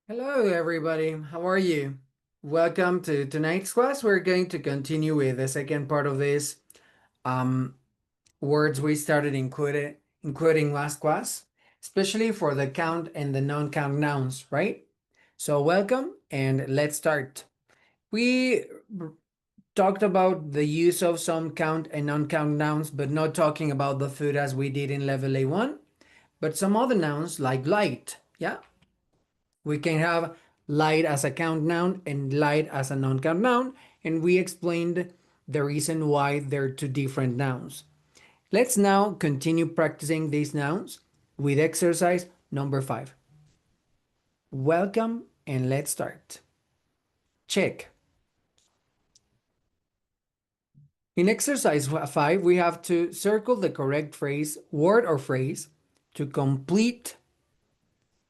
Hello, everybody. How are you? Welcome to tonight's class. We're going to continue with the second part of this um, words we started including last class, especially for the count and the non-count nouns, right? So welcome and let's start. We talked about the use of some count and non-count nouns, but not talking about the food as we did in level A1, but some other nouns like light, yeah? We can have light as a count noun and light as a non-count noun, and we explained the reason why they're two different nouns. Let's now continue practicing these nouns with exercise number 5. Welcome and let's start. Check. In exercise 5, we have to circle the correct phrase, word or phrase, to complete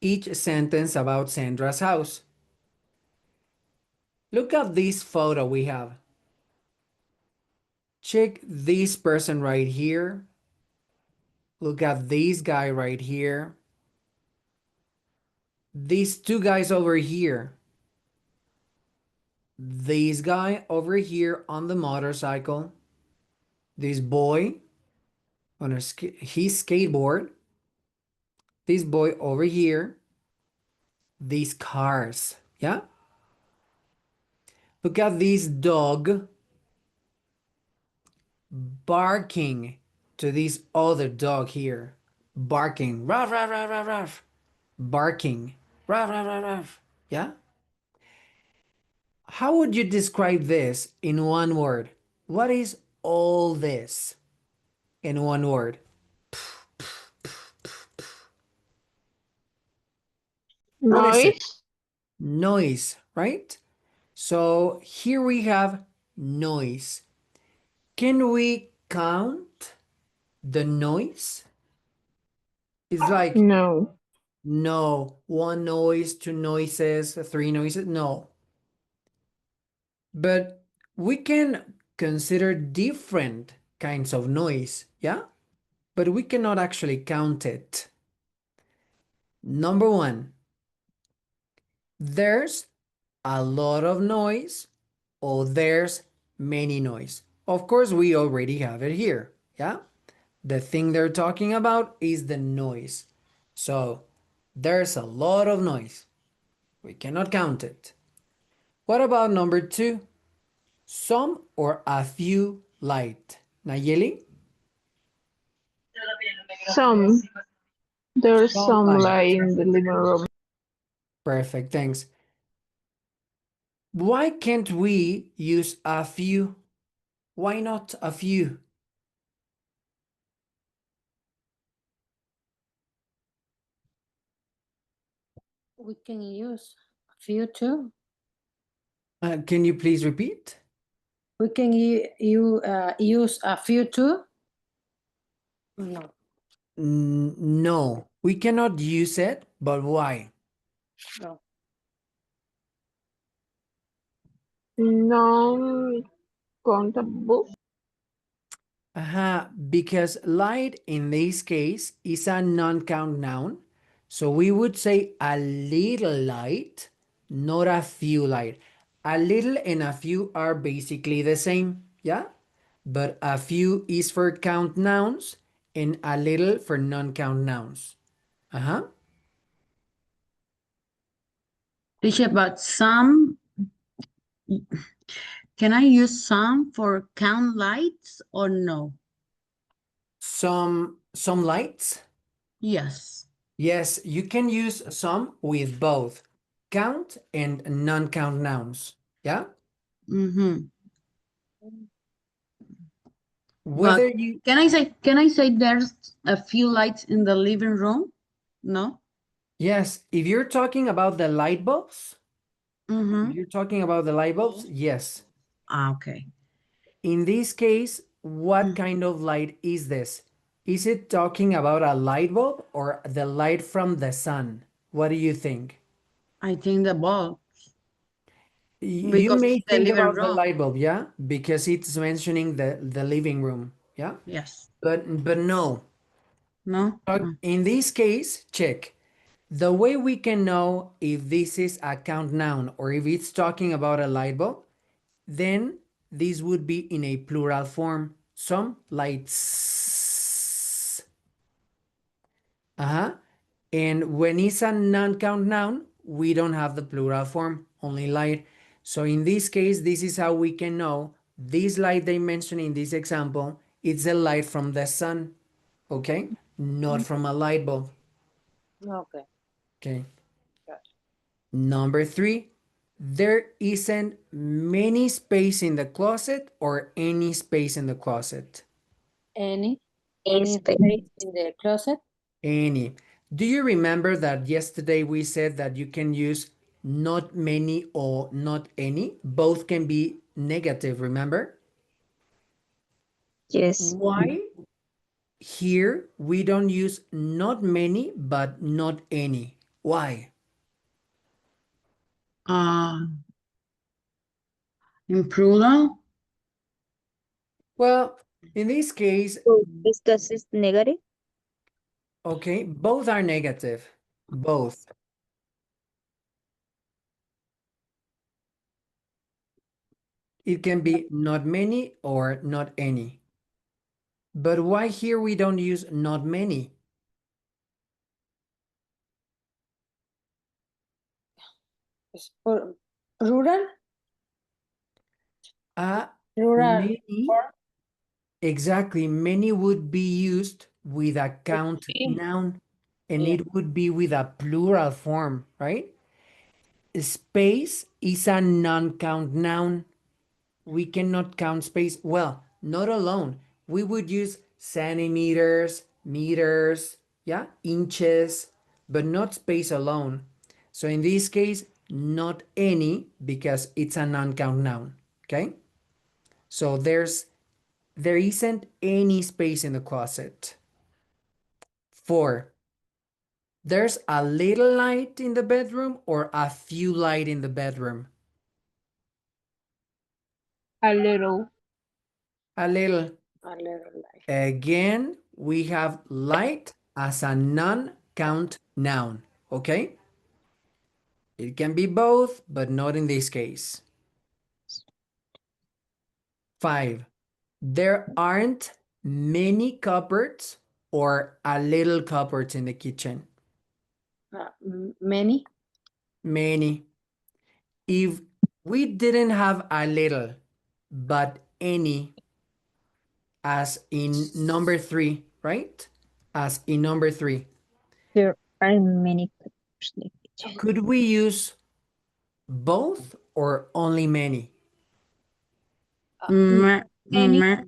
each sentence about Sandra's house. Look at this photo we have. Check this person right here. Look at this guy right here. These two guys over here. This guy over here on the motorcycle. This boy on his skateboard. This boy over here. These cars. Yeah? Look at this dog barking to this other dog here. Barking. Ruff, ruff, ruff, ruff, ruff. Barking. Ruff, ruff, ruff, ruff. Yeah? How would you describe this in one word? What is all this in one word? What is it? Noise. Noise, right? So here we have noise. Can we count the noise? It's like, No. no, one noise, two noises, three noises. No. But we can consider different kinds of noise, yeah? But we cannot actually count it. Number 1, there's a lot of noise or there's many noise. Of course, we already have it here, yeah? The thing they're talking about is the noise. So there's a lot of noise. We cannot count it. What about number 2? Some or a few light. Nayeli? Some. There's Some some light. light in the living room. Perfect, thanks. Why can't we use a few? Why not a few? We can use a few too. Can you please repeat? We can use a few too. No. No, we cannot use it, but why? No. Non-countable. Because light in this case is a non-count noun. So we would say a little light, not a few light. A little and a few are basically the same, yeah? But a few is for count nouns and a little for non-count nouns. Teacher, but some, can I use some for count lights or no? Some lights? Yes. Yes, you can use some with both count and non-count nouns. Yeah? Mm-hmm. Whether But you can I say there's a few lights in the living room? No? Yes, if you're talking about the light bulbs, Mm-hmm. if you're talking about the light bulbs, yes. Okay. In this case, what kind of light is this? Is it talking about a light bulb or the light from the sun? What do you think? I think the bulb. You Because may it's the think living about the room. light bulb, yeah? Because it's mentioning the living room, yeah? Yes. But no. No? In this case, check. The way we can know if this is a count noun or if it's talking about a light bulb, then this would be in a plural form. Some lights. And when it's a non-count noun, we don't have the plural form, only light. So in this case, this is how we can know this light they mentioned in this example, it's a light from the sun, okay? Not from a light bulb, Okay. okay? Got Number 3, there isn't many space in the closet or any space in the closet. Any space in the closet? Any. Do you remember that yesterday we said that you can use not many or not any? Both can be negative, remember? Yes. Why here we don't use not many but not any? Why? In plural? Well, in this case, So because it's negative. okay, both are negative. Both. It can be not many or not any. But why here we don't use not many? Es por rural? Rural. Many, exactly, many would be used with a count Okay. noun and Yeah. it would be with a plural form, right? Space is a non-count noun. We cannot count space. Well, not alone. We would use centimeters, meters, yeah, inches, but not space alone. So in this case, not any because it's a non-count noun, okay? So there isn't any space in the closet. 4, there's a little light in the bedroom or a few light in the bedroom. A little. A little. A little light. Again, we have light as a non-count noun, okay? It can be both, but not in this case. 5, there aren't many cupboards or a little cupboards in the kitchen. Many? Many. If we didn't have a little, but any, as in number 3, right? As in number 3, There are many colors in the kitchen. could we use both or only many? Ma- Many? ma-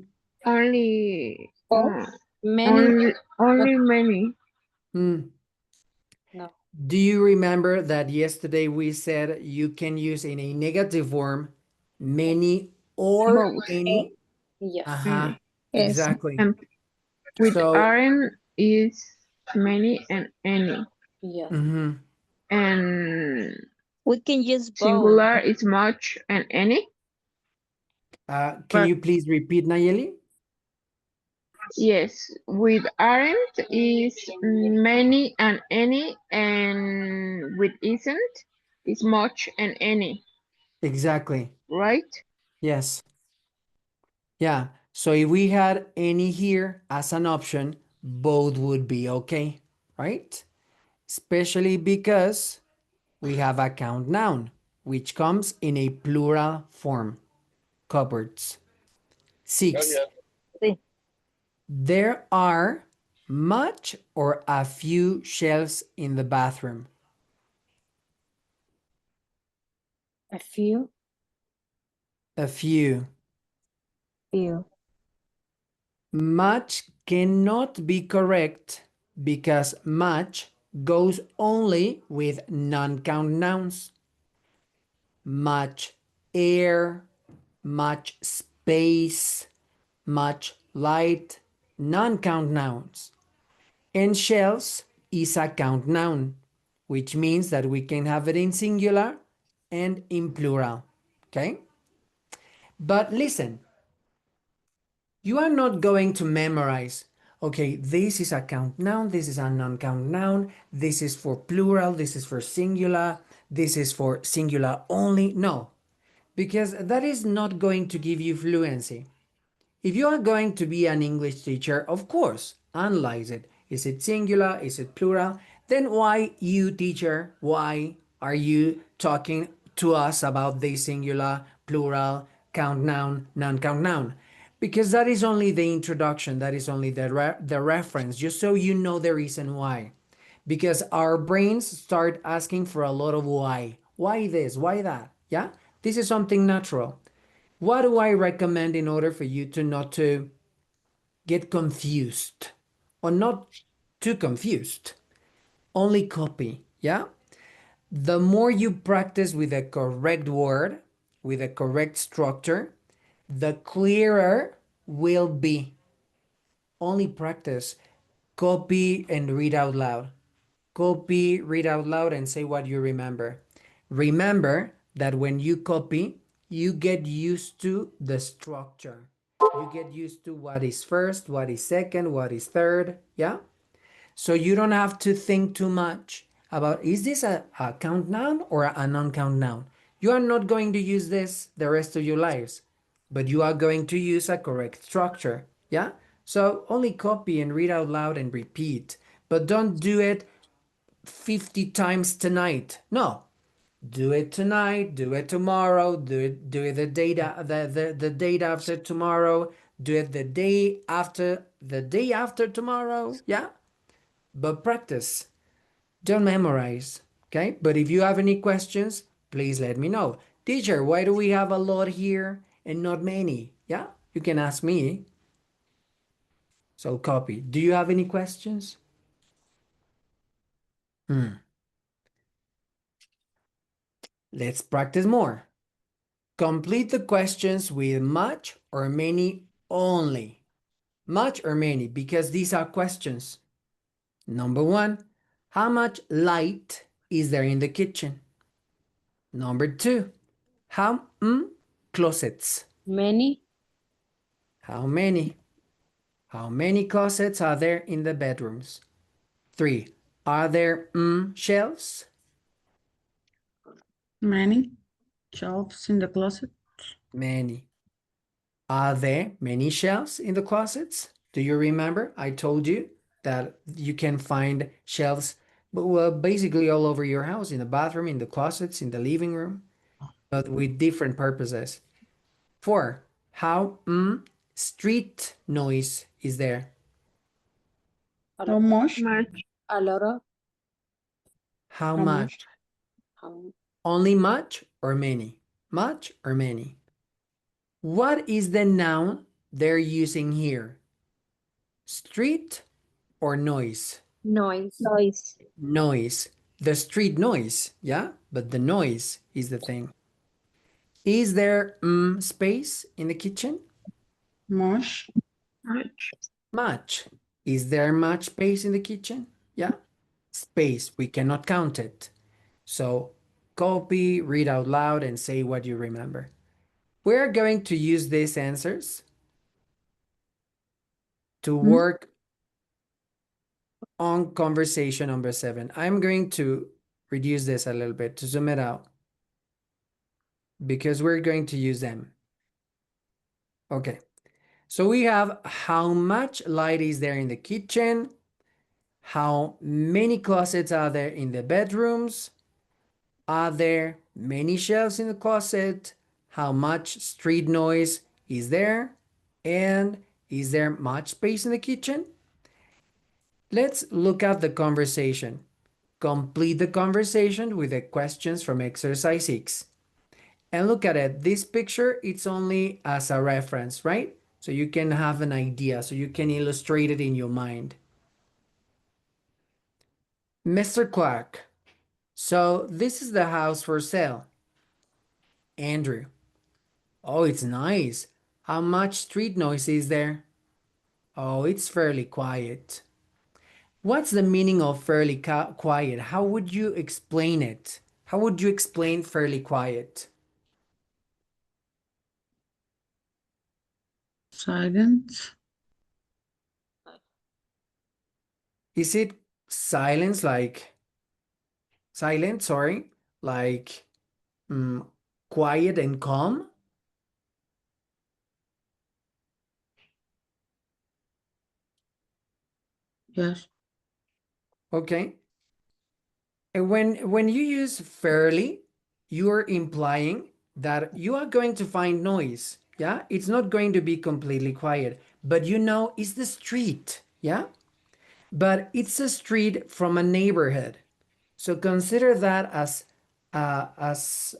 Only Many? only many. Hmm. No. Do you remember that yesterday we said you can use in a negative form many or Both. any? Yes. Uh-huh, Yes. exactly. And with So, aren't is many and any. Yes. mhm. And We can use both. singular is much and any. Can But you please repeat, Nayeli? yes, with aren't is many and any, and with isn't is much and any, Exactly. right? Yes. Yeah. So if we had any here as an option, both would be okay, right? Especially because we have a count noun, which comes in a plural form, cupboards. 6, Sí. there are much or a few shelves in the bathroom. A few? A few. Few. Much cannot be correct because much goes only with non-count nouns. Much air, much space, much light, non-count nouns. And shells is a count noun, which means that we can have it in singular and in plural, okay? But listen, you are not going to memorize, okay, this is a count noun, this is a non-count noun, this is for plural, this is for singular, this is for singular only. No, because that is not going to give you fluency. If you are going to be an English teacher, of course, analyze it. Is it singular? Is it plural? Then why you, teacher, why are you talking to us about the singular, plural, count noun, non-count noun? Because that is only the introduction, that is only the reference, just so you know the reason why. Because our brains start asking for a lot of why. Why this? Why that? Yeah? This is something natural. What do I recommend in order for you to not to get confused or not too confused? Only copy, yeah? The more you practice with the correct word, with the correct structure, the clearer will be. Only practice. Copy and read out loud. Copy, read out loud, and say what you remember. Remember that when you copy, you get used to the structure. You get used to what is first, what is second, what is third. Yeah? So you don't have to think too much about, is this a count noun or a non-count noun? You are not going to use this the rest of your lives, but you are going to use a correct structure. Yeah? So only copy and read out loud and repeat, but don't do it 50 times tonight. No, do it tonight, do it tomorrow, do it the date after tomorrow, do it the day after tomorrow. Yeah, but practice. Don't memorize. Okay, but if you have any questions, please let me know. Teacher, why do we have a lot here and not many? Yeah, you can ask me. So copy. Do you have any questions? Let's practice more. Complete the questions with much or many only. Much or many, because these are questions. Number one, how much light is there in the kitchen? Number two, how closets? Many. How many? How many closets are there in the bedrooms? Three, are there shelves? Many shelves in the closet. Many. Are there many shelves in the closets? Do you remember? I told you that you can find shelves, but well, basically all over your house, in the bathroom, in the closets, in the living room, but with different purposes. Four, how street noise is there? A How lot, much? Much. a lot of. How How much? much? How, Only much or many? Much or many? What is the noun they're using here? Street or noise? noise. Noise. Noise. The street noise, yeah? But the noise is the thing. Is there space in the kitchen? Much. Much. Much. Is there much space in the kitchen? Yeah? Space, we cannot count it. So copy, read out loud, and say what you remember. We're going to use these answers to work on conversation number 7. I'm going to reduce this a little bit to zoom it out because we're going to use them. Okay. So we have how much light is there in the kitchen, how many closets are there in the bedrooms, are there many shelves in the closet, how much street noise is there, and is there much space in the kitchen? Let's look at the conversation. Complete the conversation with the questions from exercise 6. And look at it. This picture, it's only as a reference, right? So you can have an idea, so you can illustrate it in your mind. Mr. Clark, so this is the house for sale. Andrew, oh, it's nice. How much street noise is there? Oh, it's fairly quiet. What's the meaning of fairly quiet? How would you explain it? How would you explain fairly quiet? Silent. Is it silence like silent, sorry, like mm, quiet and calm? Yes. Okay. And when you use fairly, you're implying that you are going to find noise. Yeah, it's not going to be completely quiet, but you know it's the street. Yeah, but it's a street from a neighborhood. So consider that uh, as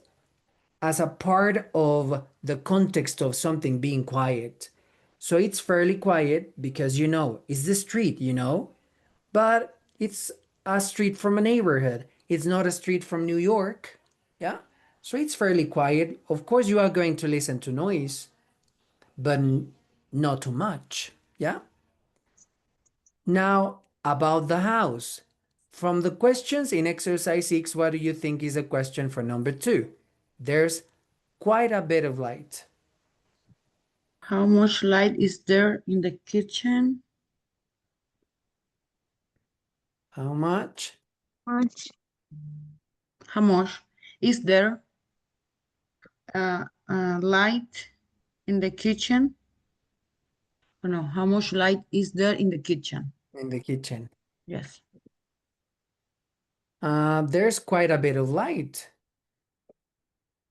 as a part of the context of something being quiet. So it's fairly quiet because you know it's the street, you know, but it's a street from a neighborhood. It's not a street from New York. Yeah. So it's fairly quiet. Of course, you are going to listen to noise, but not too much. Yeah. Now, about the house. From the questions in exercise 6, what do you think is a question for number 2? There's quite a bit of light. How much light is there in the kitchen? How much? Much. How much is there light in the kitchen? Oh, no, how much light is there in the kitchen? In the kitchen. Yes. There's quite a bit of light.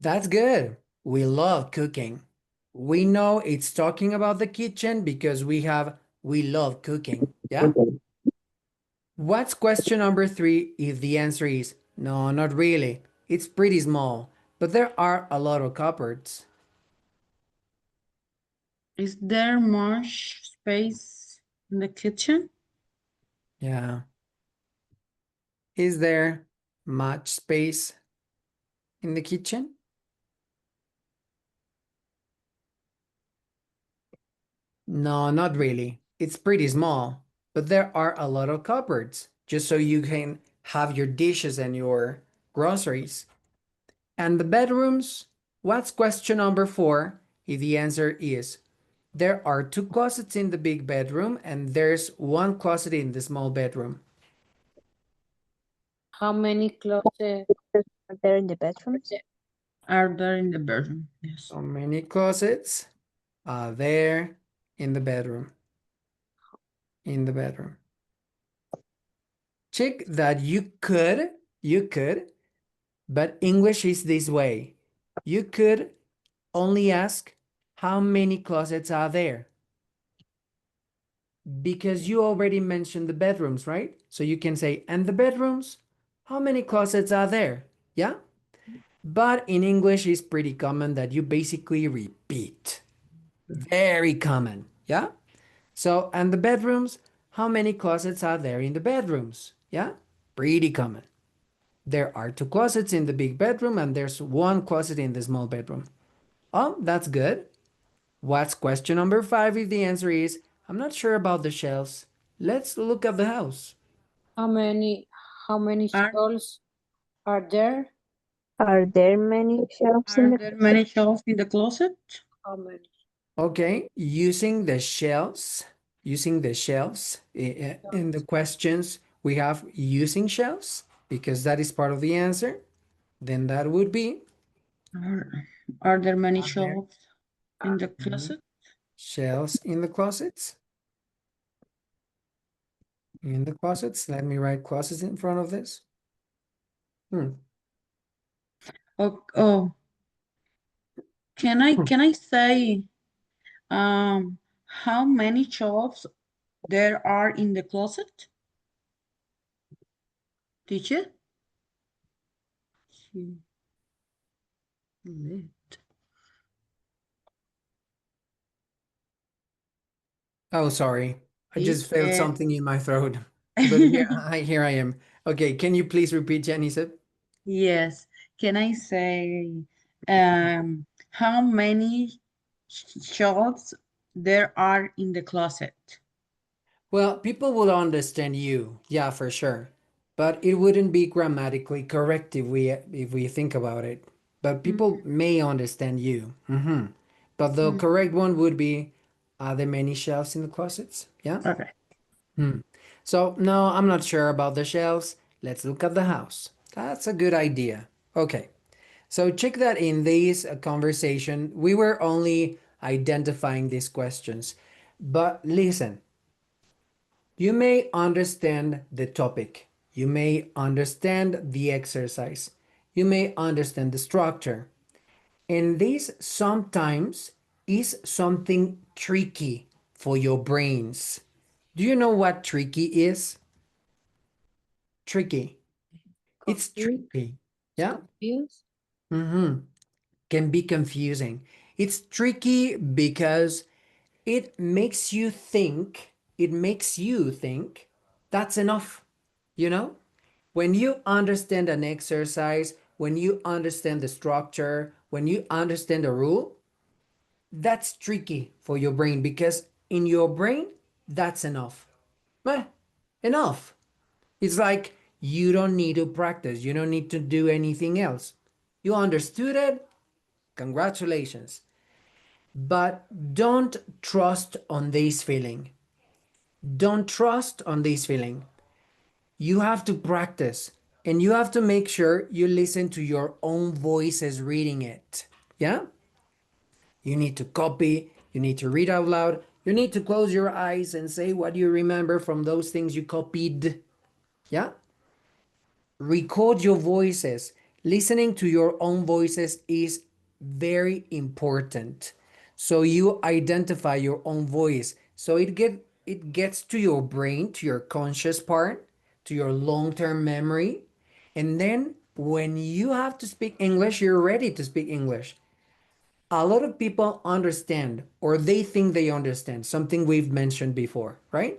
That's good. We love cooking. We know it's talking about the kitchen because we love cooking. Yeah? What's question number 3 if the answer is no, not really? It's pretty small, but there are a lot of cupboards. Is there much space in the kitchen? Yeah. Is there much space in the kitchen? No, not really. It's pretty small, but there are a lot of cupboards just so you can have your dishes and your groceries. And the bedrooms? What's question number 4? If the answer is there are 2 closets in the big bedroom and there's 1 closet in the small bedroom. How many closets Are there in the bedrooms? Are there in the bedroom? Yes. How many closets are there in the bedroom? In the bedroom. Check that you could, but English is this way. You could only ask how many closets are there because you already mentioned the bedrooms, right? So you can say, and the bedrooms, how many closets are there? Yeah. But in English, it's pretty common that you basically repeat. Very common. Yeah. So, and the bedrooms, how many closets are there in the bedrooms? Yeah. Pretty common. There are 2 closets in the big bedroom and there's 1 closet in the small bedroom. Oh, that's good. What's question number 5 if the answer is, I'm not sure about the shelves. Let's look at the house. how many Are, stalls are there? Are there many shelves in are the there many shelves in the closet? How many? Okay, using the shelves in the questions, we have using shelves because that is part of the answer. Then that would be, Are there many are there shelves in the many closet? shelves in the closets? In the closets, let me write closets in front of this. Oh, can I say how many shelves there are in the closet? Teacher? Oh, sorry. I just felt Teacher. something in my throat. But here I am. Okay, can you please repeat, Janice? Yes. Can I say how many shelves there are in the closet? Well, people will understand you, yeah, for sure. But it wouldn't be grammatically correct if we think about it. But people may understand you. But the Mm, correct one would be, are there many shelves in the closets? Yeah. okay. So, no, I'm not sure about the shelves. Let's look at the house. That's a good idea. Okay, so check that in this conversation, we were only identifying these questions. But listen, you may understand the topic. You may understand the exercise. You may understand the structure. And this sometimes is something tricky for your brains. Do you know what tricky is? Tricky. It's Confused. tricky. Yeah? Confused. Mm-hmm. Can be confusing. It's tricky because it makes you think that's enough. You know? When you understand an exercise, when you understand the structure, when you understand a rule, that's tricky for your brain because in your brain, that's enough. Eh, enough. It's like you don't need to practice, you don't need to do anything else. You understood it, congratulations. But don't trust on this feeling. Don't trust on this feeling. You have to practice and you have to make sure you listen to your own voices reading it. Yeah? You need to copy, you need to read out loud, you need to close your eyes and say what you remember from those things you copied. Yeah? Record your voices. Listening to your own voices is very important. So you identify your own voice. So it gets to your brain, to your conscious part, to your long-term memory. And then when you have to speak English, you're ready to speak English. A lot of people understand or they think they understand something we've mentioned before, right?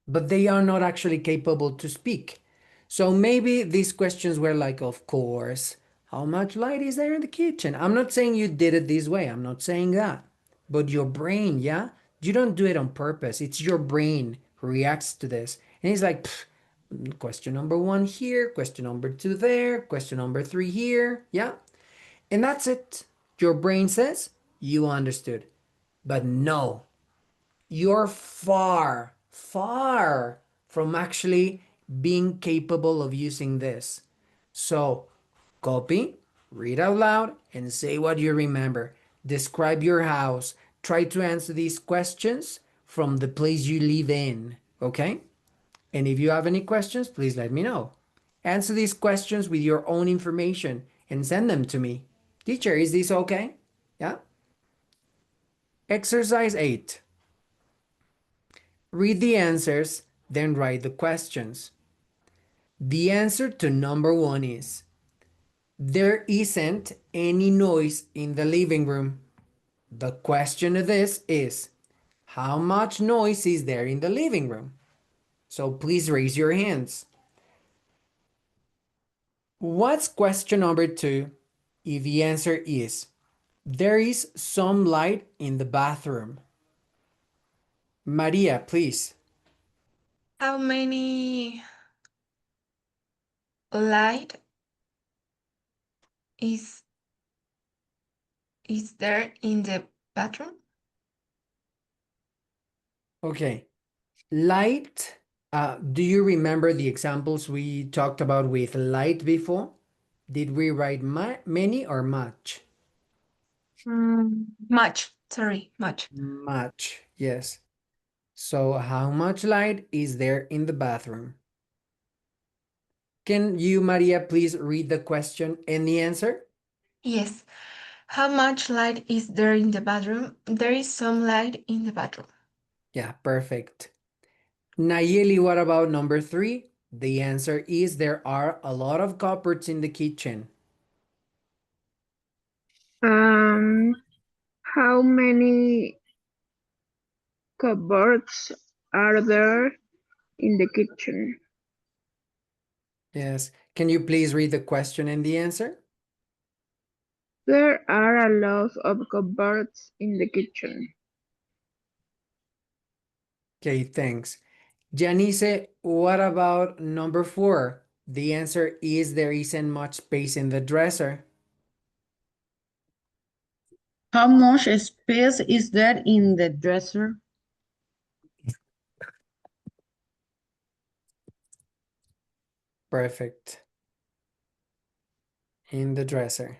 But they are not actually capable to speak. So maybe these questions were like, of course, how much light is there in the kitchen? I'm not saying you did it this way. I'm not saying that. But your brain, yeah? You don't do it on purpose. It's your brain who reacts to this. And it's like, question number one here, question number two there, question number three here. Yeah? And that's it. Your brain says you understood. But no, you're far, far from actually being capable of using this. So copy, read out loud, and say what you remember. Describe your house. Try to answer these questions from the place you live in. Okay? And if you have any questions, please let me know. Answer these questions with your own information and send them to me. Teacher, is this okay? Yeah? Exercise 8. Read the answers, then write the questions. The answer to number 1 is, there isn't any noise in the living room. The question of this is, how much noise is there in the living room? So please raise your hands. What's question number 2 if the answer is, there is some light in the bathroom? Maria, please. How many light is there in the bathroom? Okay. Light. Do you remember the examples we talked about with light before? Did we write many or much? Much. Sorry, much. Much, yes. So how much light is there in the bathroom? Can you, Maria, please read the question and the answer? Yes. How much light is there in the bathroom? There is some light in the bathroom. Yeah, perfect. Nayeli, what about number 3? The answer is there are a lot of cupboards in the kitchen. How many cupboards are there in the kitchen? Yes. Can you please read the question and the answer? There are a lot of cupboards in the kitchen. Okay, thanks. Janice, what about number 4? The answer is there isn't much space in the dresser. How much space is there in the dresser? Perfect. In the dresser.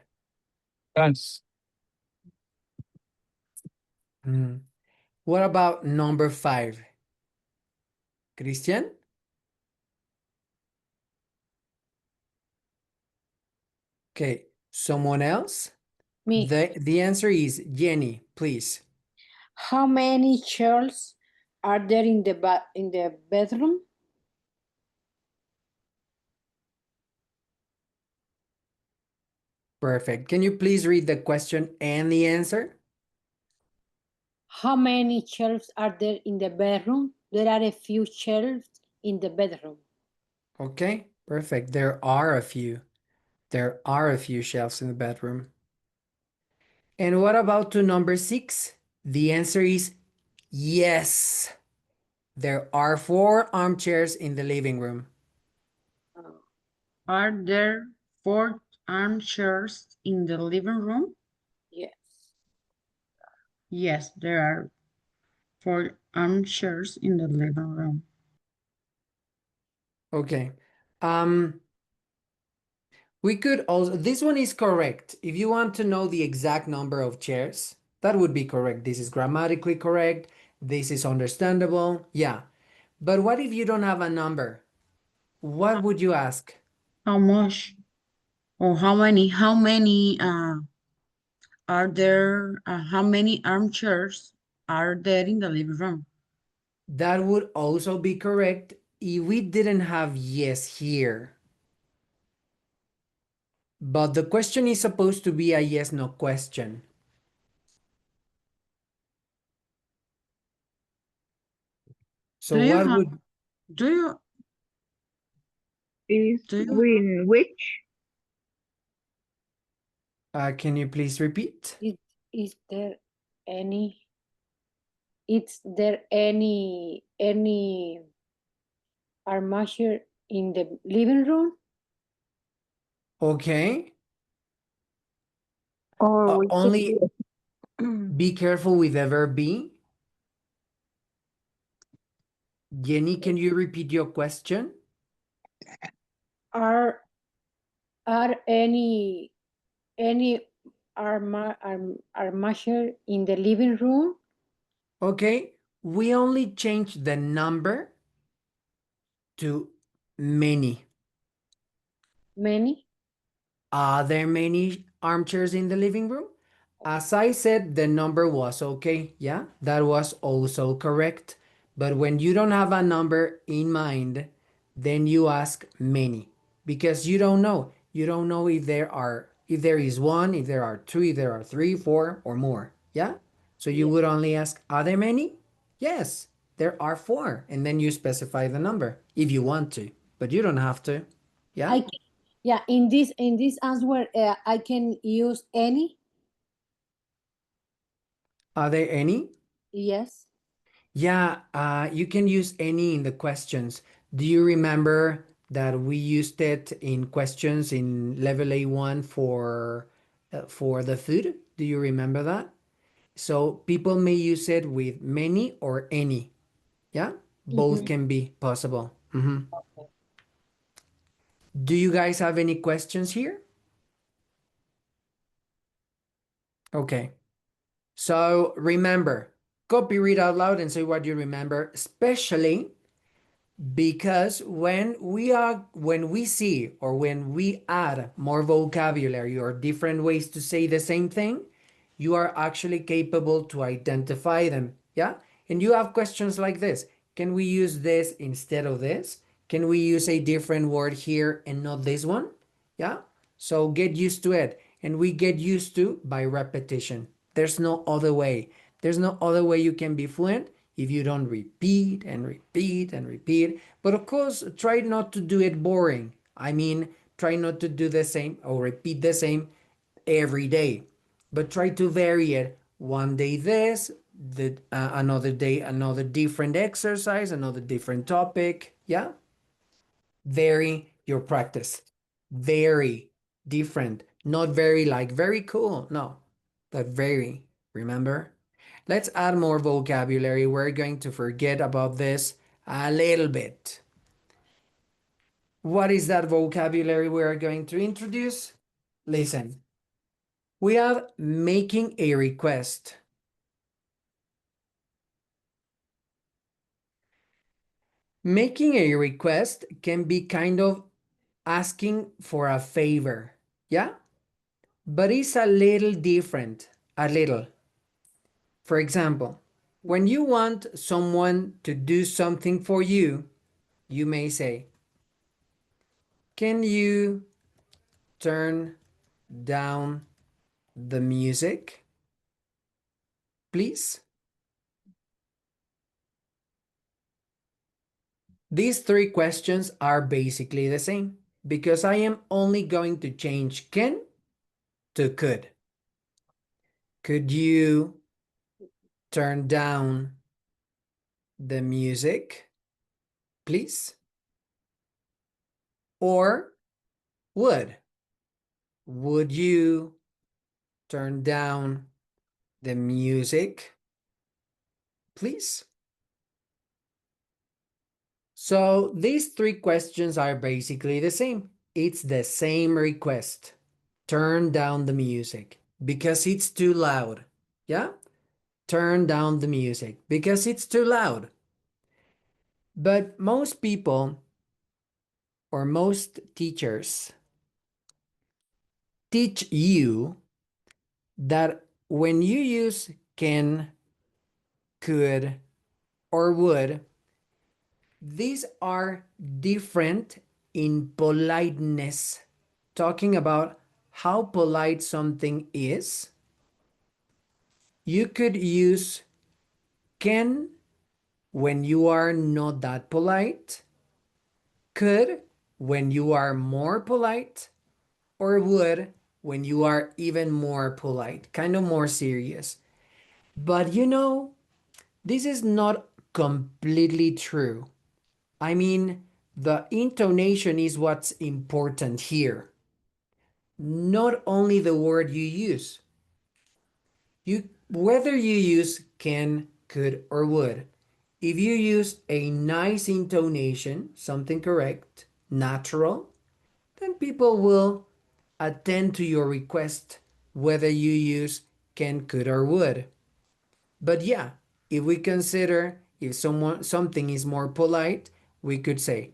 Yes. Mm. What about number 5? Christian? Okay, someone else? Me. The answer is Jenny, please. How many chairs are there in the bedroom? Perfect. Can you please read the question and the answer? How many shelves are there in the bedroom? There are a few shelves in the bedroom. Okay, perfect. There are a few. There are a few shelves in the bedroom. And what about to number 6? The answer is yes. There are 4 armchairs in the living room. Are there 4 armchairs in the living room? Yes. Yes, there are 4 armchairs in the living room. Okay. We could also, this one is correct. If you want to know the exact number of chairs, that would be correct. This is grammatically correct. This is understandable. Yeah. But what if you don't have a number? What would you ask? How much or how many are there, how many armchairs are there in the living room? That would also be correct if we didn't have yes here. But the question is supposed to be a yes no question. So Do you what have, would do you, Is do you, in which? can you please repeat? Is there any? Is there any armature in the living room? Okay. Or we can Only be careful with the verb be. Jenny, can you repeat your question? Are any armature in the living room? Okay, we only changed the number to many. Many? Are there many armchairs in the living room? As I said, the number was okay. Yeah, that was also correct. But when you don't have a number in mind, then you ask many because you don't know. You don't know if there is one, if there are two, if there are three, four, or more. Yeah. So you Yes. would only ask, are there many? Yes, there are 4. And then you specify the number if you want to, but you don't have to. Yeah. Yeah, in this answer, I can use any. Are there any? Yes. Yeah, you can use any in the questions. Do you remember that we used it in questions in level A1 for the food? Do you remember that? So people may use it with many or any. Yeah, both can be possible. Do you guys have any questions here? Okay. So remember, copy, read out loud, and say what you remember, especially because when we see or when we add more vocabulary or different ways to say the same thing, you are actually capable to identify them. Yeah. And you have questions like this: can we use this instead of this? Can we use a different word here and not this one? Yeah. So get used to it, and we get used to by repetition. There's no other way. There's no other way you can be fluent if you don't repeat and repeat and repeat. But of course, try not to do it boring. I mean, try not to do the same or repeat the same every day, but try to vary it. One day this, another day another different exercise, another different topic. Yeah, vary your practice. Very different, not very like very cool. No, but very. Remember? Let's add more vocabulary. We're going to forget about this a little bit. What is that vocabulary we are going to introduce? Listen, we have making a request. Making a request can be kind of asking for a favor, yeah? But it's a little different, a little. For example, when you want someone to do something for you, you may say, can you turn down the music, please? These three questions are basically the same because I am only going to change can to could. Could you turn down the music, please? Or would. Would you turn down the music, please? So these three questions are basically the same. It's the same request. Turn down the music because it's too loud. Yeah? Turn down the music because it's too loud. But most people or most teachers teach you that when you use can, could, or would, these are different in politeness, talking about how polite something is. You could use can when you are not that polite, could when you are more polite, or would when you are even more polite, kind of more serious. But you know, this is not completely true. I mean, the intonation is what's important here, not only the word you use. Whether you use can, could, or would, if you use a nice intonation, something correct, natural, then people will attend to your request, whether you use can, could, or would. But yeah, if we consider if something is more polite, we could say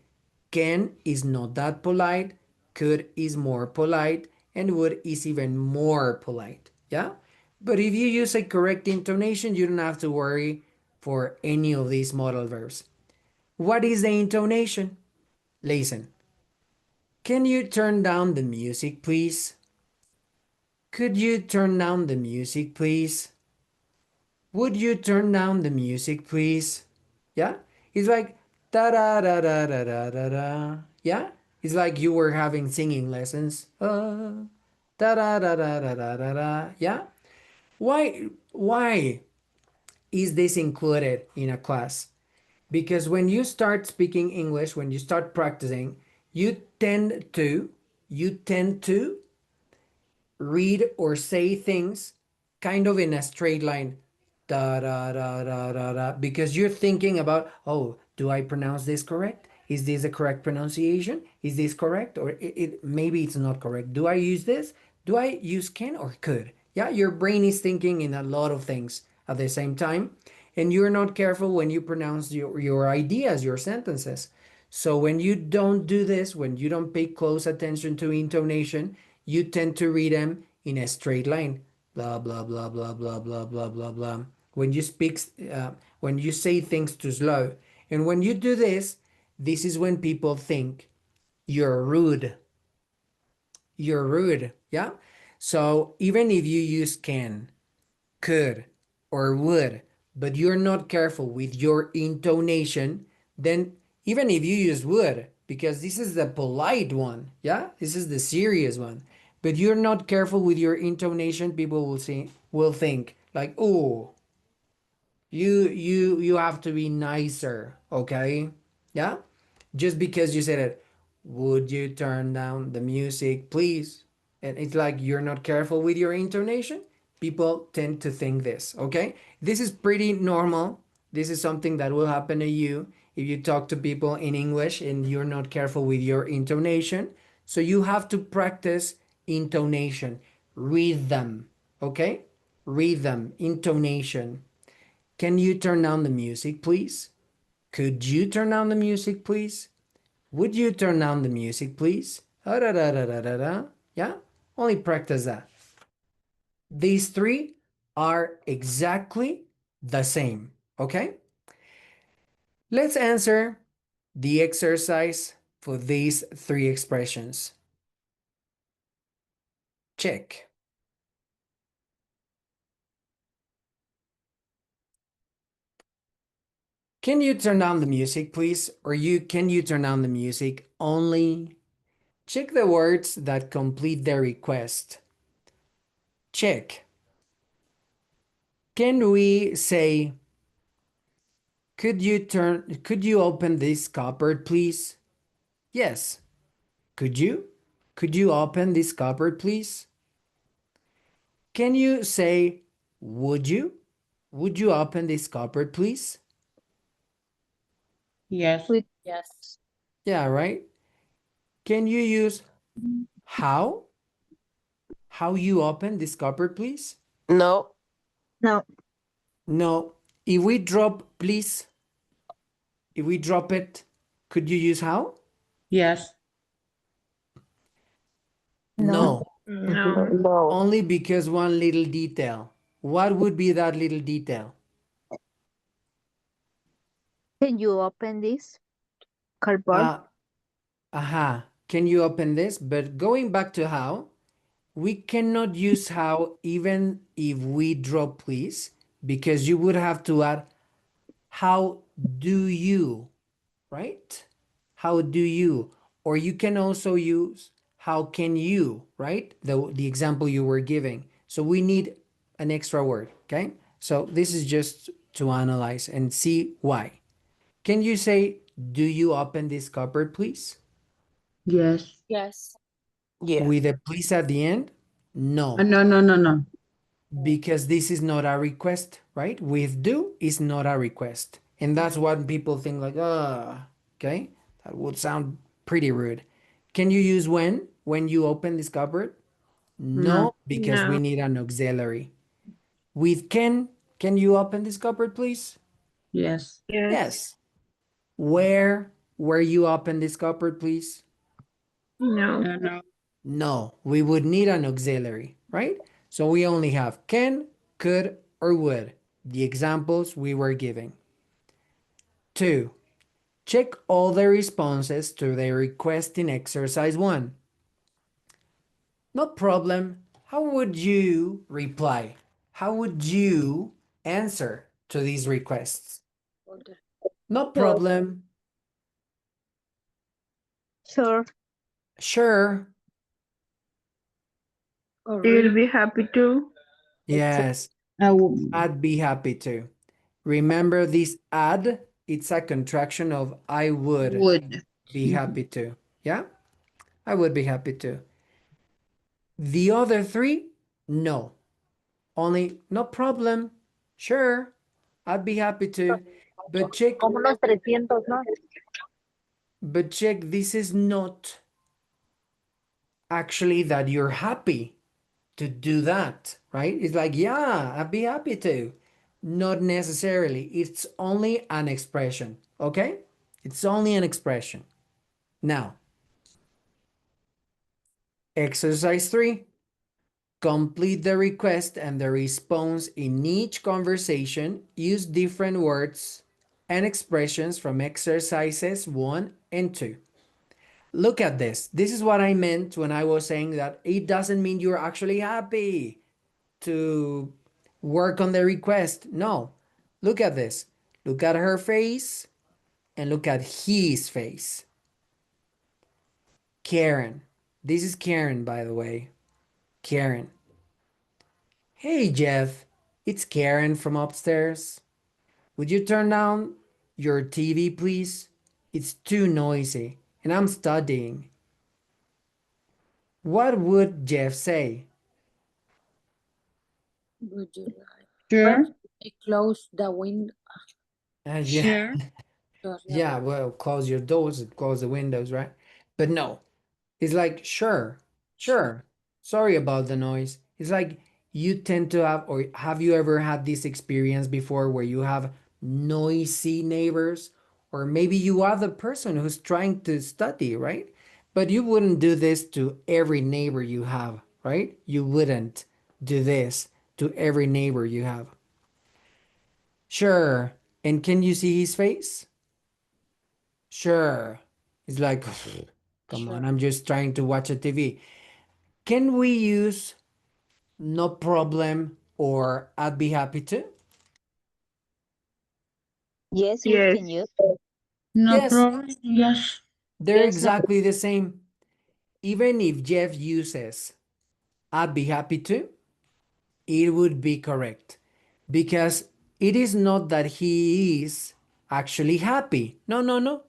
can is not that polite, could is more polite, and would is even more polite. Yeah? But if you use a correct intonation, you don't have to worry for any of these modal verbs. What is the intonation? Listen. Can you turn down the music, please? Could you turn down the music, please? Would you turn down the music, please? Yeah? It's like da da da da da da da da. Yeah? It's like you were having singing lessons. Da da da da da da da da. Yeah? Why is this included in a class? Because when you start speaking English, when you start practicing, you tend to read or say things kind of in a straight line, da da da da da da, because you're thinking about, oh, do I pronounce this correct? Is this the correct pronunciation? Is this correct? Or maybe it's not correct. Do I use this? Do I use can or could? Yeah, your brain is thinking in a lot of things at the same time, and you're not careful when you pronounce your ideas, your sentences. So when you don't do this, when you don't pay close attention to intonation, you tend to read them in a straight line. Blah, blah, blah, blah, blah, blah, blah, blah, blah. When you speak, when you say things too slow. And when you do this, this is when people think you're rude. You're rude. Yeah. So even if you use can, could, or would, but you're not careful with your intonation, then even if you use would, because this is the polite one, yeah, this is the serious one, but you're not careful with your intonation, people will think like, oh, you have to be nicer, okay? Yeah, just because you said it. Would you turn down the music, please? And it's like you're not careful with your intonation. People tend to think this, okay? This is pretty normal. This is something that will happen to you if you talk to people in English and you're not careful with your intonation. So you have to practice intonation, rhythm, okay? Rhythm, intonation. Can you turn down the music, please? Could you turn down the music, please? Would you turn down the music, please? Yeah? Only practice that. These three are exactly the same, okay? Let's answer the exercise for these three expressions. Check. Can you turn down the music, please? Or can you turn down the music only? Check the words that complete the request. Check. Can we say, could you open this cupboard, please? Yes. Could you? Could you open this cupboard, please? Can you say, would you? Would you open this cupboard, please? Yes. With Yes. Yeah, right? Can you use how? How you open this cupboard, please? No. no, No. If we drop please, if we drop it, could you use how? Yes. No. No. No. Only because one little detail. What would be that little detail? can you open this cardboard? Can you open this? But going back to how, we cannot use how even if we drop please, because you would have to add how do you, right? How do you? Or you can also use how can you, right? The example you were giving. So we need an extra word, okay? So this is just to analyze and see why. Can you say, do you open this cupboard, please? Yes. Yes. Yeah. With a please at the end? No, No, no, no, no. because this is not a request, right? With do is not a request. And that's what people think like, okay, that would sound pretty rude. Can you use when you open this cupboard? No. No, because we No. need an auxiliary. With can you open this cupboard, please? Yes. Yes. Yes. Where you open this cupboard, please? No. No, no. No, we would need an auxiliary, right? So we only have can, could, or would, the examples we were giving. 2. Check all the responses to the request in exercise 1. No problem. How would you reply? How would you answer to these requests? Order. No Sure. problem. Sure. Sure. Or You'll read. be happy to. Yes, I will. I'd be happy to. Remember this add, it's a contraction of I would Would. be happy to. Yeah, I would be happy to. The other three, no. Only no problem. Sure, I'd be happy to. But check, Como unos 300, ¿no? this is not actually that you're happy to do that, right? It's like, yeah, I'd be happy to. Not necessarily. It's only an expression, okay? It's only an expression. Now, exercise 3. Complete the request and the response in each conversation. Use different words and expressions from exercises 1 and 2. Look at this. This is what I meant when I was saying that it doesn't mean you're actually happy to work on the request. No. Look at this. Look at her face and look at his face. Karen. This is Karen, by the way. Karen. Hey, Jeff. It's Karen from upstairs. Would you turn down your TV, please? It's too noisy, and I'm studying. What would Jeff say? Would you like Sure. to close the window? Yeah, Sure. Yeah, well, close your doors, close the windows, right? But no, it's like, sure, sure. Sorry about the noise. It's like you tend to have, or have you ever had this experience before where you have noisy neighbors? Or maybe you are the person who's trying to study, right? But you wouldn't do this to every neighbor you have, right? You wouldn't do this to every neighbor you have. Sure. And can you see his face? Sure. It's like, come on, I'm just trying to watch a TV. Can we use no problem or I'd be happy to? Yes, we Yes. can use. No Yes, problem. Yes. they're Yes, no. exactly the same. Even if Jeff uses I'd be happy to, it would be correct because it is not that he is actually happy. No, no, no.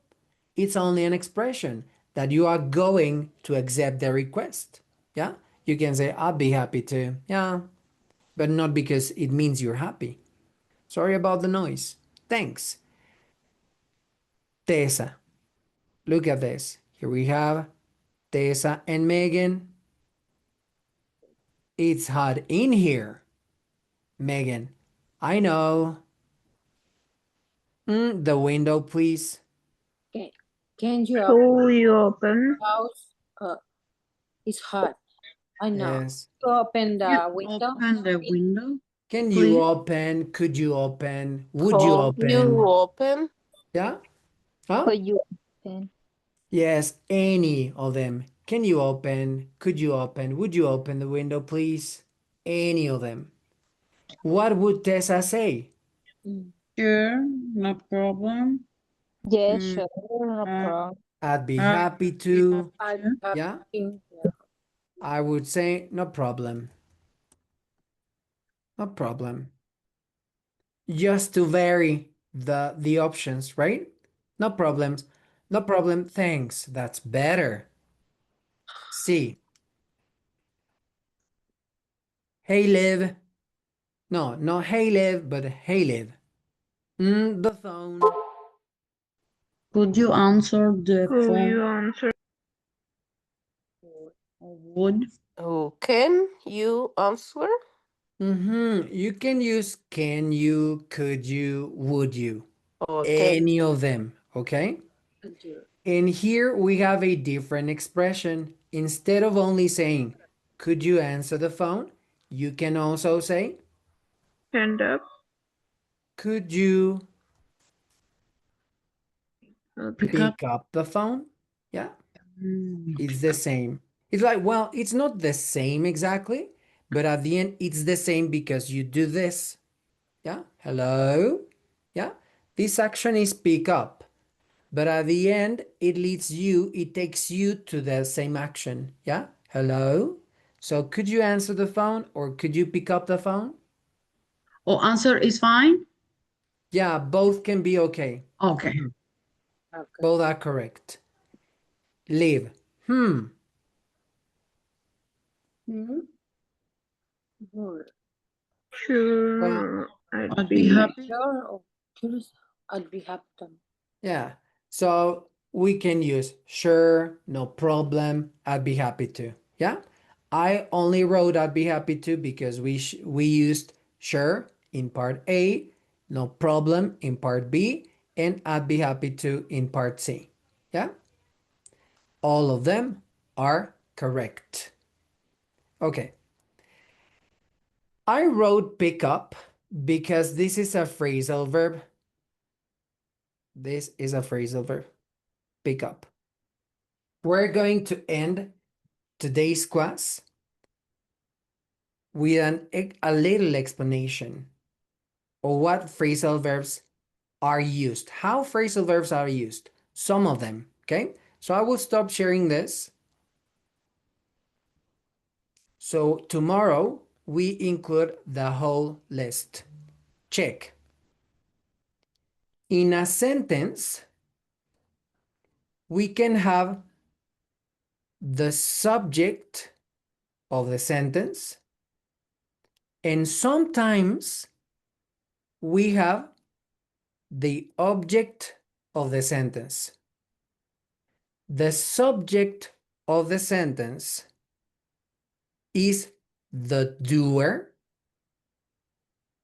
It's only an expression that you are going to accept the request. Yeah, you can say I'd be happy to. Yeah, but not because it means you're happy. Sorry about the noise. Thanks. Tessa. Look at this. Here we have Tessa and Megan. It's hot in here. Megan. I know. The window, please. Okay. Can you open Could you open? the house? It's hot. I know. Yes. To open You the window. open the window, Can you please. open? Could you open? Would you Could you open? open? Yeah? Huh? Could you open? Yes, any of them. Can you open? Could you open? Would you open the window, please? Any of them. What would Tessa say? Mm. Sure, no problem. Yes, Mm, sure, no uh, problem. I'd be I'll happy be to. happy I to. have Yeah? yeah. I would say no problem. No problem. Just to vary the options, right? No problems. No problem. Thanks. That's better. C. Hey Liv. No, not hey Liv, but hey Liv. The phone. Could you answer the Could phone? you answer? Or would? Oh, can you answer? You can use can you, could you, would you. Okay. Any of them, okay? And here we have a different expression. Instead of only saying, could you answer the phone? You can also say, Stand up. could you Okay. Pick up. pick up the phone? Yeah, it's Pick the up. same. It's like, well, it's not the same exactly, but at the end, it's the same because you do this. Yeah, hello. Yeah, this action is pick up. But at the end, it takes you to the same action. Yeah? Hello? So could you answer the phone or could you pick up the phone? Oh, answer is fine? Yeah, both can be okay. Okay. Okay. Both are correct. Leave. Hmm. Good. Well, Sure, I'd I'd be be. happy. Sure. Curious. I'd be happy. yeah. So we can use sure, no problem, I'd be happy to. Yeah? I only wrote I'd be happy to because we used sure in part A, no problem in part B, and I'd be happy to in part C. Yeah? All of them are correct. Okay. I wrote pick up because this is a phrasal verb. This is a phrasal verb. Pick up. We're going to end today's class with a little explanation of what phrasal verbs are used, how phrasal verbs are used, some of them, okay? So I will stop sharing this. So tomorrow we include the whole list. Check. In a sentence, we can have the subject of the sentence, and sometimes we have the object of the sentence. The subject of the sentence is the doer,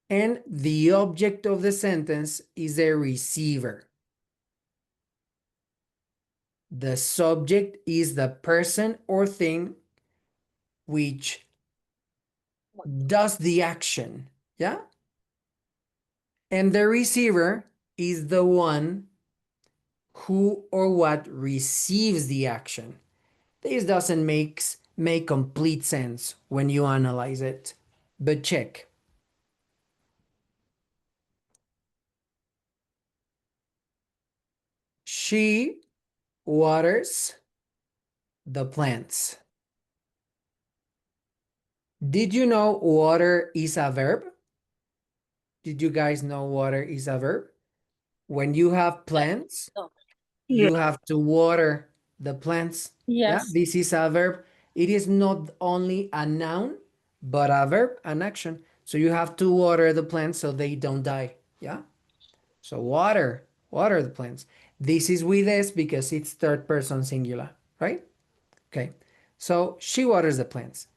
and the object of the sentence is the receiver. The subject is the person or thing which does the action, yeah? And the receiver is the one who or what receives the action. This doesn't make complete sense when you analyze it, but check. She waters the plants. Did you know water is a verb? Did you guys know water is a verb? When you have plants, No. Yeah. you have to water the plants. Yeah, Yes. this is a verb. It is not only a noun, but a verb, an action. So you have to water the plants so they don't die. Yeah. So water the plants. This is with S because it's third person singular, right? Okay. So she waters the plants.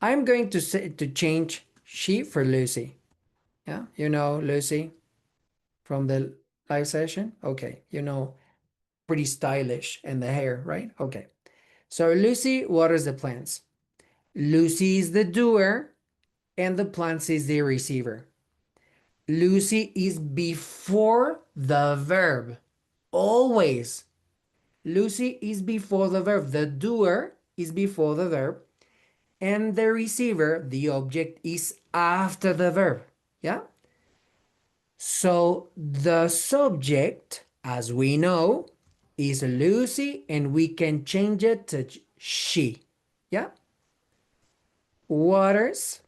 I'm going to say to change she for Lucy. Yeah, you know Lucy from the live session. Okay, you know, pretty stylish and the hair, right? Okay. So Lucy waters the plants. Lucy is the doer and the plants is the receiver. Lucy is before the verb. Always. Lucy is before the verb. The doer is before the verb. And the receiver, the object, is after the verb. Yeah? So the subject, as we know, is Lucy, and we can change it to she. Yeah? Waters.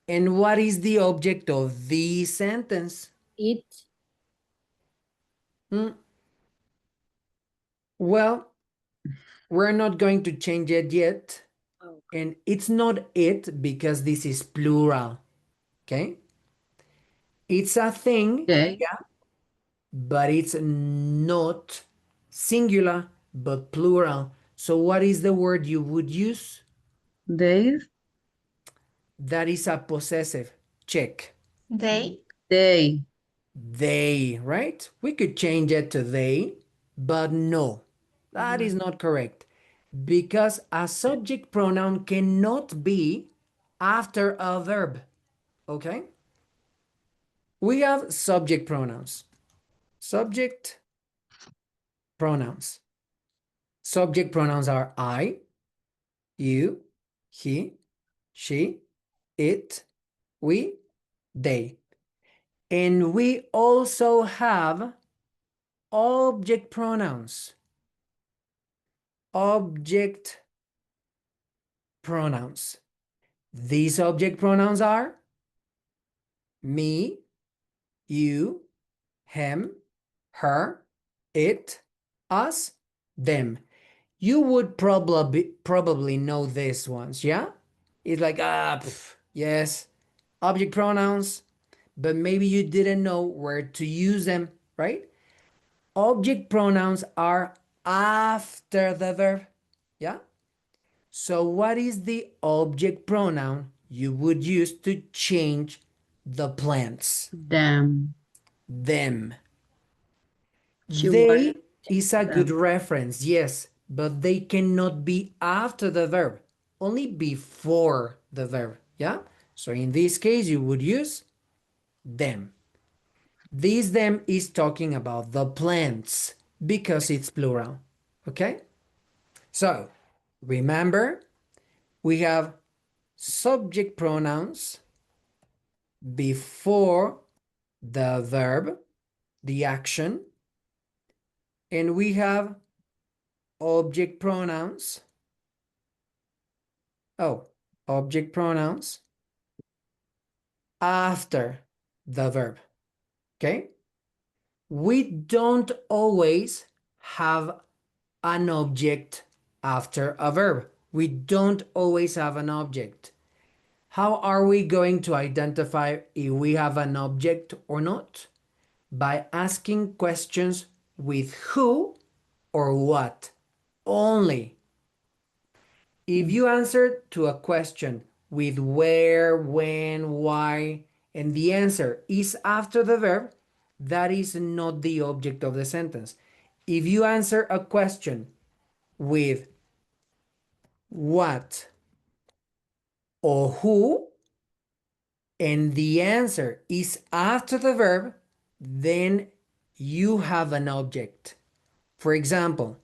And what is the object of the sentence? It. Well, we're not going to change it yet. Okay. And it's not it because this is plural. Okay? It's a thing, They, yeah, but it's not singular, but plural. So what is the word you would use? they, That is a possessive. Check. They. they, They, right? We could change it to they, but no, that is not correct. Because a subject pronoun cannot be after a verb. Okay? We have subject pronouns. Subject pronouns. Subject pronouns are I, you, he, she, it, we, they. And we also have object pronouns. Object pronouns. These object pronouns are me, you, him, her, it, us, them. You would probably know these ones, yeah? It's like, yes, object pronouns, but maybe you didn't know where to use them, right? Object pronouns are after the verb, yeah? So what is the object pronoun you would use to change the plants? them. Them. She wanted They is a good them. reference, yes, but they cannot be after the verb, only before the verb, yeah? So in this case, you would use them. This them is talking about the plants because it's plural, okay? So remember, we have subject pronouns before the verb, the action, and we have object pronouns. Oh, object pronouns after the verb. Okay? We don't always have an object after a verb. We don't always have an object. How are we going to identify if we have an object or not? By asking questions with who or what only. If you answer to a question with where, when, why, and the answer is after the verb, that is not the object of the sentence. If you answer a question with what or who, and the answer is after the verb, then you have an object. For example,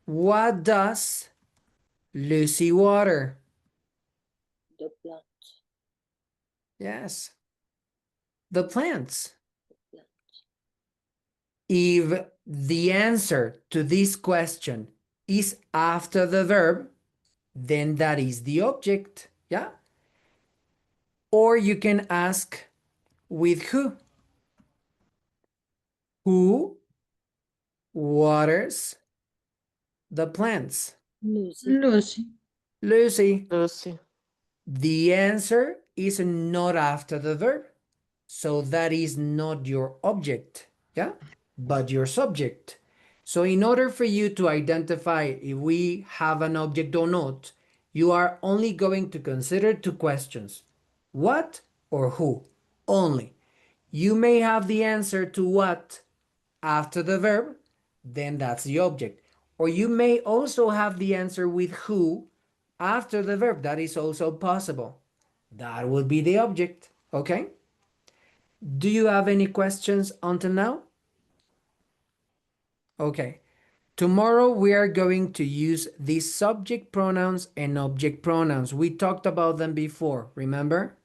what does Lucy water? The plant. Yes, the plants. Plant. If the answer to this question is after the verb, then that is the object. Yeah. Or you can ask with who. Who waters the plants? Lucy. Lucy. Lucy. Lucy. The answer is not after the verb. So that is not your object, yeah, but your subject. So in order for you to identify if we have an object or not, you are only going to consider two questions: what or who only. You may have the answer to what after the verb, then that's the object. Or you may also have the answer with who after the verb. That is also possible. That would be the object, okay? Do you have any questions until now? Okay. Tomorrow we are going to use these subject pronouns and object pronouns. We talked about them before, remember?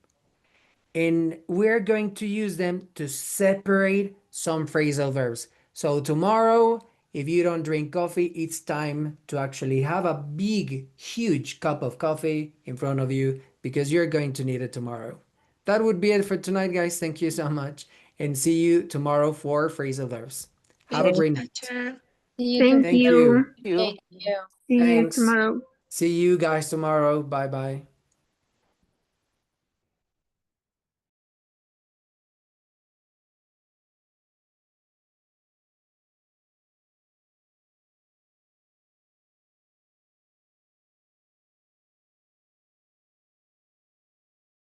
And we're going to use them to separate some phrasal verbs. So tomorrow, if you don't drink coffee, it's time to actually have a big, huge cup of coffee in front of you because you're going to need it tomorrow. That would be it for tonight, guys. Thank you so much. And see you tomorrow for phrasal verbs. Have a Thank you, great night. teacher. See you Thank Thank you. you. You. Thank you. See you Thanks. tomorrow. See you guys tomorrow. Bye bye.